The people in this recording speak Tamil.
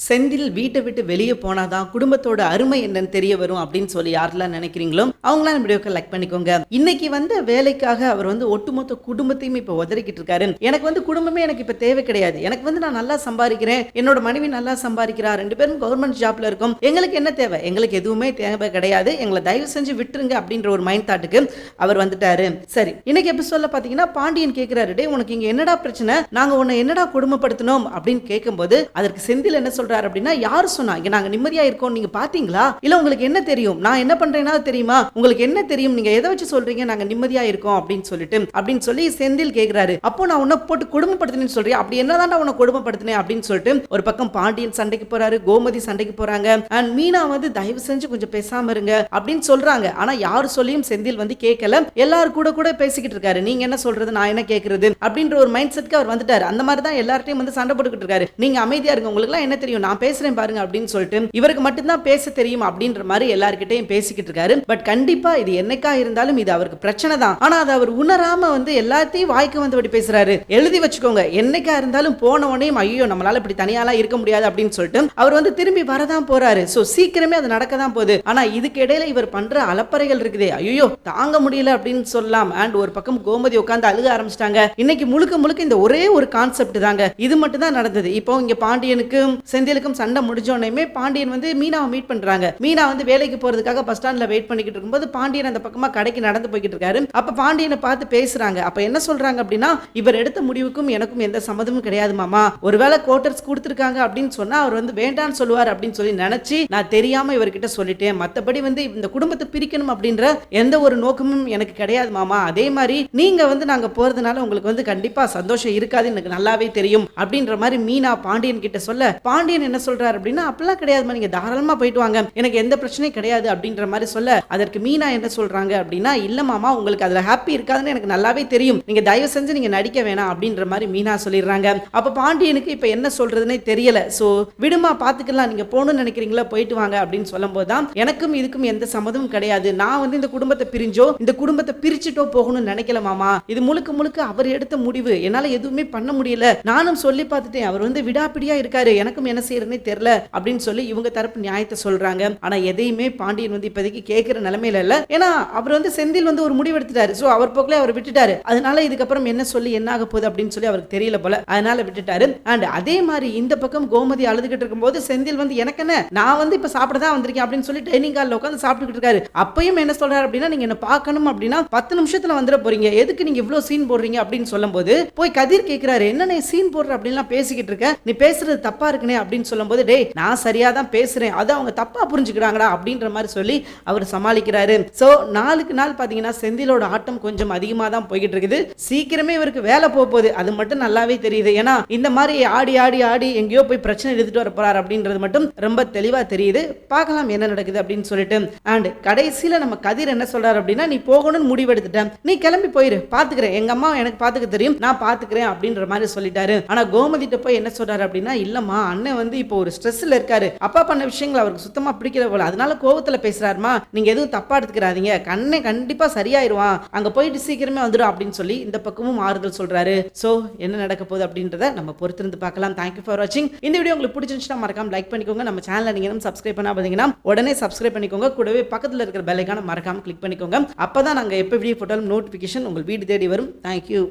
செந்தில் வீட்டை விட்டு வெளியே போனாதான் குடும்பத்தோட அருமை என்னன்னு தெரிய வரும் அப்படின்னு சொல்லி யாரெல்லாம் நினைக்கிறீங்களோ அவங்களாம் வீடியோக்கு லைக் பண்ணிக்கோங்க. இன்னைக்கு வேலைக்காக அவர் ஒட்டுமொத்த குடும்பத்தையும் இப்ப உதறிக்கிட்டு இருக்காரு. எனக்கு குடும்பமே எனக்கு இப்ப தேவை கிடையாது. எனக்கு நான் நல்லா சம்பாதிக்கிறேன், என்னோட மனைவி நல்லா சம்பாதிக்கிறா, 2 பேரும் கவர்மெண்ட் ஜாப்ல இருக்கும், எங்களுக்கு என்ன தேவை, எங்களுக்கு எதுவுமே தேவை கிடையாது, எங்களை தயவு செஞ்சு விட்டுருங்க அப்படின்ற ஒரு மைண்ட் தாட்டுக்கு அவர் வந்துட்டாரு. சரி, இன்னைக்கு எபிசோட்ல பாத்தீங்கன்னா பாண்டியன் கேட்கிறாரு, டே உனக்கு இங்க என்னடா பிரச்சனை, நாங்க உன்னை என்னடா கொடுமைப்படுத்தணும் அப்படின்னு கேட்கும்போது அதற்கு செந்தில் என்ன சொல்றாரு அப்படின்னா, யாரு சொன்னா இங்க நாங்க நிம்மதியா இருக்கோம், நீங்க பாத்தீங்களா, இல்ல உங்களுக்கு என்ன தெரியும், நான் என்ன பண்றேன்னா தெரியுமா, உங்களுக்கு என்ன தெரியும், நீங்க எதை வச்சு சொல்றீங்க நாங்க நிம்மதியா இருக்கோம் அப்படின்னு சொல்லி செந்தில் கேக்குறாரு. அப்போ நான் உன்னை போட்டு கொடுமைப்படுத்தினேன்னு சொல்றேன், அப்படி என்னதான் உன்னை கொடுமைப்படுத்தினேன் அப்படின்னு சொல்லிட்டு ஒரு பக்கம் பாண்டியன் சண்டைக்கு போறாரு, கோமதி சண்டைக்கு போறாங்க, அண்ட் மீனா தயவு செஞ்சு கொஞ்சம் பேசாம இருங்க அப்படின்னு சொல்றாங்க. ஆனா யாரு சொல்லியும் செந்தில் கேட்கல, எல்லாரும் கூட பேசிக்கிட்டு இருக்காரு, நீங்க என்ன சொல்றது நான் என்ன கேக்குறது அப்படின்ற ஒரு மைண்ட் செட்க்கு அவர் வந்துட்டாரு. அந்த மாதிரி தான் எல்லார்ட்டையும் சண்டை போட்டுக்கிட்டு இருக்காரு, நீங்க அமைதியா இருங்க, உங்களுக்கு எல்லாம் என்ன தெரியும், நான் பேசுறேன் பாருங்க அப்படின்னு சொல்லிட்டு இவருக்கு மட்டும்தான் பேச தெரியும் அப்படின்ற மாதிரி எல்லார்கிட்டையும் பேசிக்கிட்டு இருக்காரு. பட் கண்டிப்பா இது என்னைக்கா இருந்தாலும் இது அவருக்கு பிரச்சனை தான். ஆனா அது அவர் உணராம எல்லாத்தையும் வாய்க்கு வந்தபடி பேசுறாரு. எழுதி வச்சுக்கோங்க, என்னைக்கா இருந்தாலும் போன உடனே ஐயோ நம்மளால இப்படி தனியாலாம் இருக்க முடியாது அப்படின்னு சொல்லிட்டு அவர் திரும்பி வரதான் போறாரு. சோ சீக்கிரமே அது நடக்க தான் போகுது. ஆனா இதுக்கு இடையில இவர் பண்ற அலப்பறைகள் இருக்குதே, ஐயோ தாங்க முடியல அப்படின்னு சொல்லலாம். அண்ட் ஒரு பக்கம் கோமதி உட்கார்ந்து அழுக ஆரம்பிச்சிட்டாங்க. இன்னைக்கு முழுக்க இந்த ஒரே ஒரு கான்செப்ட் தாங்க, இது மட்டும் தான் நடந்தது. இப்போ இங்க பாண்டியனுக்கும் செந்திலுக்கும் சண்டை முடிஞ்சோடனே பாண்டியன் மீனாவை மீட் பண்றாங்க. மீனா வேலைக்கு போறதுக்காக பஸ் ஸ்டாண்ட்ல வெயிட் பண்ணிக்கிட்டு இருக்கும்போது பாண்டியன் அந்த பக்கமா கடைக்கு நடந்து போய்கிட்டு இருக்காரு. அப்ப பாண்டியனை பார்த்து பேசுறாங்க. அப்ப என்ன சொல்றாங்க அப்படின்னா, இவர் எடுத்த முடிவுக்கும் எனக்கும் எந்த சம்மதமும் கிடையாது மாமா, ஒருவேளை குவார்டர்ஸ் கொடுத்திருக்காங்க அப்படின்னு சொன்னா அவர் வேண்டான்னு சொல்லுவார் அப்படின்னு சொல்லி நினைச்சு நான் தெரியாம இவர்கிட்ட சொல்லிட்டேன். மத்தபடி இந்த குடும்பத்தை பிரிக்கணும் அப்படின்ற எந்த ஒரு நோக்கமும் எனக்கு கிடையாது மாமா. அதே மாதிரி நீங்க நாங்க போறதுனால உங்களுக்கு கண்டிப்பா சந்தோஷம் இருக்காது, எனக்கு நல்லாவே தெரியும் அப்படின்ற மாதிரி மீனா பாண்டியன் கிட்ட சொல்ல, பாண்டியன் என்ன சொல்றாரு அப்படின்னா, அப்பெல்லாம் கிடையாது, நீங்க தாராளமா போயிட்டு வாங்க, எனக்கு எந்த பிரச்சனையும் கிடையாது அப்படின்ற மாதிரி சொல்ல, அதற்கு மீனா என்ன சொல்றாங்க அப்படின்னா, இல்ல மாமா உங்களுக்கு அதுல ஹாப்பி இருக்காதுன்னு எனக்கு நல்லாவே தெரியும், நீங்க தயவு செஞ்சு நீங்க நடிக்க வேணாம் அப்படின்ற மாதிரி மீனா சொல்லிடுறாங்க. அப்ப பாண்டியனுக்கு இப்ப என்ன சொல்றதுன்னே தெரியல. சோ விடுமா பாத்துக்கலாம், நீங்க போகணும்னு நினைக்கிறீங்களா போயிட்டு வாங்க அப்படின்னு சொல்லும் போதுதான் எனக்கும் இதுக்கும் எந்த சம்மதமும் கிடையாது, நான் இந்த குடும்பத்தை பிரிஞ்சோ இந்த குடும்பத்தை பிரிச்சுட்டோ போகணும்னு நினைக்கல மாமா, இது முழுக்க அவர் எடுத்த முடிவு, என்னால எதுவுமே பண்ண முடியல, நானும் சொல்லி பார்த்துட்டேன், அவர் விடாப்பிடியா இருக்காரு, எனக்கும் என்ன செய்யறதுனே தெரியல அப்படின்னு சொல்லி இவங்க தரப்பு நியாயத்தை சொல்றாங்க. ஆனா எதையுமே பாண்டியன் இப்போதைக்கு கேட்கிற நிலைமையில இல்ல. ஏன்னா அவர் செந்தில் ஒரு முடிவு எடுத்துட்டாரு. சோ அவர் போக்குல அவர் விட்டுட்டாரு. அதனால இதுக்கப்புறம் என்ன சொல்லி என்ன ஆக போகுது அப்படின்னு சொல்லி அவருக்கு தெரியல போல, அதனால விட்டுட்டாரு. அண்ட் அதே மாதிரி இந்த பக்கம் கோமதி அழுதுகிட்டு இருக்கும்போது செந்தில் எனக்கு என்ன, நான் இப்ப சாப்பிட தான் வந்திருக்கேன் அப்படின்னு சொல்லி டைனிங் ஹால்ல உட்கார்ந்து சாப்பிட்டுக்கிட்டு இருக்காரு. அப்பயும் என்ன சொல்றாரு அப்படின்னா, நீங்க என்ன பார்க்கணும் அப்படின்னா 10 நிமிஷத்துல வந்துட போறீங்க, எதுக்கு நீங்க இவ்வளவு சீன் போடுறீங்க அப்படின்னு சொல்லும்போது போய் கதிர் கேட்கிறாரு, என்ன நீ சீன் போடுற அப்படின்லாம் பேசிக்கிட்டு இருக்க, நீ பேசுறது தப்பா இருக்குனே அப்படின்னு சொல்லும்போது, டேய் நான் சரியா தான் பேசுறேன், அது அவங்க தப்பா புரிஞ்சுக்கிறாங்கடா அப்படின்ற மாதிரி சொல்லி அவர் சமாளிக்கிறாரு. சோ நாளுக்கு நாள் பாத்தீங்கன்னா செந்திலோட ஆட்டம் கொஞ்சம் அதிகமா தான் போய்கிட்டு இருக்குது. சீக்கிரமே இவருக்கு வேலை போகுது, அது மட்டும் நல்லாவே தெரியுது. ஏன்னா இந்த மாதிரி ஆடி ஆடி ஆடி எங்கேயோ போய் பிரச்சனை எடுத்துட்டு வர போறாரு அப்படின்றது மட்டும் ரொம்ப தெளிவா தெரியுது. பார்க்கலாம் என்ன நடக்குது அப்படின்னு சொல்லிட்டு. அண்ட் கடைசியில நம்ம கதிர் என்ன சொல்றாரு அப்படின்னா, நீ போகணும்னு முடிவெடுத்துட்டேன், நீ கிளம்பி போயிரு, பாத்துக்கிறேன், எங்க அம்மா எனக்கு பாத்துக்க தெரியும், நான் பாத்துக்கிறேன் அப்படின்ற மாதிரி சொல்லிட்டாரு. ஆனா கோமதிட்ட போய் என்ன சொல்றாரு அப்படின்னா, இல்லம்மா அண்ணன் இப்போ ஒரு ஸ்ட்ரெஸ்ல இருக்காரு, அப்பா பண்ண விஷயங்கள் அவருக்கு சுத்தமா பிடிக்கல போல, அதனால கோவத்துல பேசுறாருமா, நீங்க எதுவும் தப்பா எடுத்துக்கிறாதீங்க, கண்ணே கண்டிப்பா சரியாயிருவான், அங்க போயிட்டு சீக்கிரமே வந்துடும் அப்படின்னு சொல்லி இந்த பக்கமும் ஆறுதல் சொல்றாரு. சோ என்ன நடக்க போகுது அப்படின்றத நம்ம பொறுத்திருந்து பார்க்கலாம். தேங்க்யூ ஃபார் வாட்சிங். இந்த வீடியோ உங்களுக்கு பிடிச்சிருந்துச்சுன்னா மறக்காம லைக் பண்ணிக்கோங்க. நம்ம சேனலை நீங்க சப்ஸ்கிரைப் பண்ணா பாத்தீங்கன்னா உடனே சப்ஸ்கிரைப் பண்ணிக்கோங்க. கூடவே பக்கத்துல இருக்கிற பெல் ஐகானை மறக்காம கிளிக் பண்ணிக்கோங்க. அப்பதான் நாங்க எப்ப வீடியோ போட்டாலும் நோட்டிபிகேஷன் உங்கள் வீடு தேடி வரும். தேங்க்யூ.